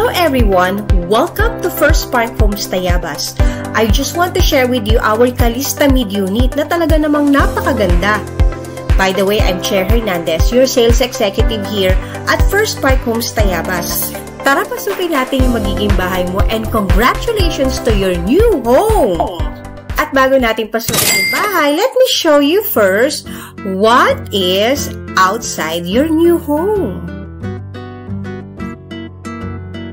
Hello everyone! Welcome to First Park Homes Tayabas. I just want to share with you our Calista Mid unit na talaga namang napakaganda. By the way, I'm Chair Hernandez, your sales executive here at First Park Homes Tayabas. Tara, pasukin natin yung magiging bahay mo and congratulations to your new home! At bago natin pasukin yung bahay, let me show you first what is outside your new home.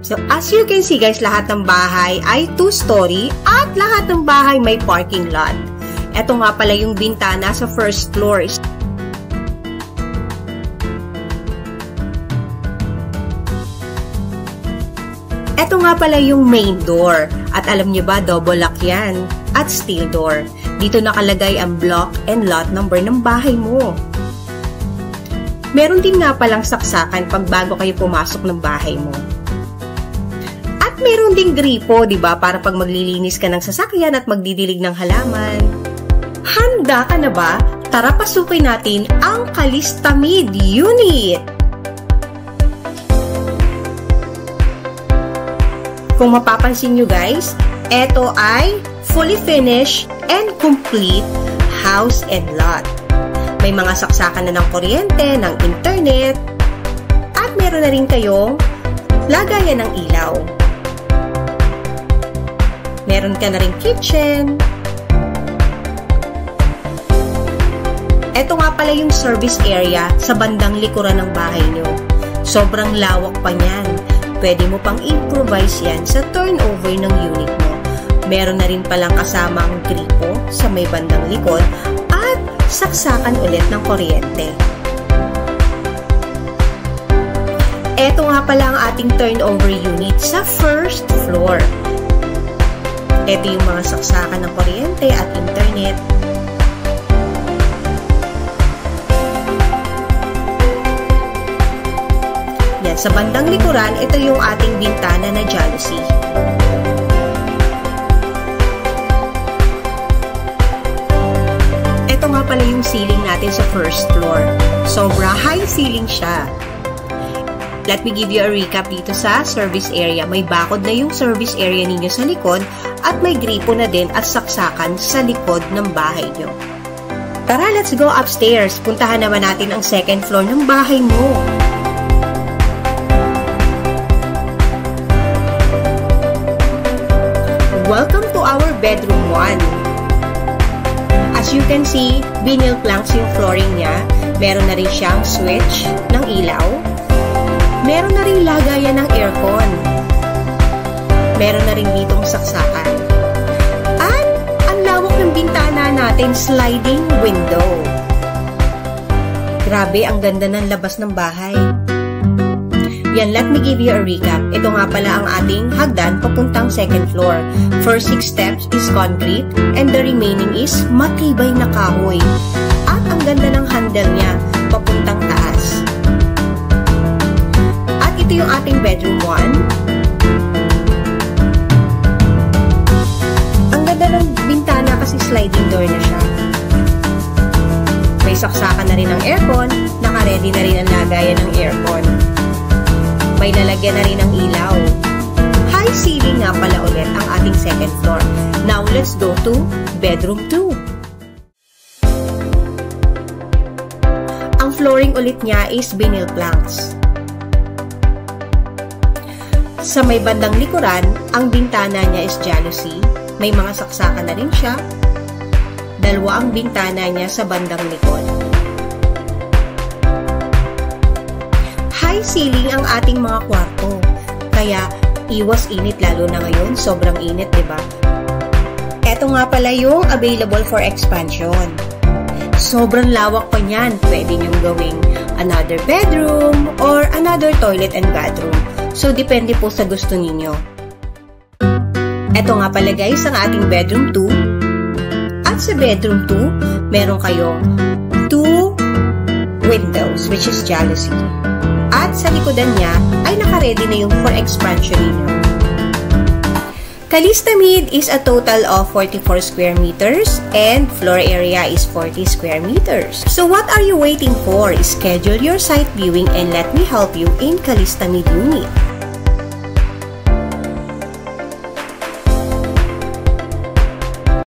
So, as you can see guys, lahat ng bahay ay 2-story at lahat ng bahay may parking lot. Ito nga pala yung bintana sa first floor. Ito nga pala yung main door. At alam nyo ba, double lock yan. At steel door. Dito nakalagay ang block and lot number ng bahay mo. Meron din nga palang saksakan pag bago kayo pumasok ng bahay mo. At meron ding gripo, di ba, para pag maglilinis ka ng sasakyan at magdidilig ng halaman. Handa ka na ba? Tara, pasukin natin ang Calista Mid unit. Kung mapapansin nyo guys, ito ay fully finished and complete house and lot. May mga saksakan na ng kuryente, ng internet, at meron na rin kayong lagayan ng ilaw. Meron ka na rin kitchen. Ito nga pala yung service area sa bandang likuran ng bahay nyo. Sobrang lawak pa niyan. Pwede mo pang improvise yan sa turnover ng unit mo. Meron na rin palang kasamang gripo sa may bandang likod at saksakan ulit ng kuryente. Ito nga pala ang ating turnover unit sa first floor. Ito yung mga saksakan ng kuryente at internet. Yan, sa bandang likuran, ito yung ating bintana na jalousie. Ito nga pala yung ceiling natin sa first floor. Sobra high ceiling siya. Let me give you a recap dito sa service area. May bakod na yung service area ninyo sa likod at may gripo na din at saksakan sa likod ng bahay nyo. Tara, let's go upstairs. Puntahan naman natin ang second floor ng bahay mo. Welcome to our bedroom 1. As you can see, vinyl planks yung flooring niya. Meron na rin siyang switch ng ilaw. Meron na rin lagayan ng aircon. Meron na rin ditong saksakan. At ang lawak ng bintana natin, sliding window. Grabe, ang ganda ng labas ng bahay. Yan, let me give you a recap. Ito nga pala ang ating hagdan papuntang second floor. First 6 steps is concrete and the remaining is matibay na kahoy. At ang ganda ng handle niya papuntang taas. Ito yung ating bedroom 1. Ang ganda ng bintana kasi sliding door na siya. May saksakan na rin ng aircon. Naka-ready na rin ang lagayan ng aircon. May lalagyan na rin ng ilaw. High ceiling nga pala ulit ang ating second floor. Now, let's go to bedroom 2. Ang flooring ulit niya is vinyl planks. Sa may bandang likuran, ang bintana niya is jalousie. May mga saksakan na rin siya. Dalawa ang bintana niya sa bandang likod. High ceiling ang ating mga kwarto. Kaya, iwas init lalo na ngayon. Sobrang init, diba? Ito nga pala yung available for expansion. Sobrang lawak pa niyan. Pwede niyong gawing another bedroom or another toilet and bathroom. So, depende po sa gusto ninyo. Ito nga pala guys, ang ating bedroom 2. At sa bedroom 2, meron kayong 2 windows, which is jalousie. At sa likodan niya, ay naka-ready na yung for expansion ninyo. Calista Mid is a total of 44 square meters and floor area is 40 square meters. So what are you waiting for? Schedule your site viewing and let me help you in Calista Mid unit.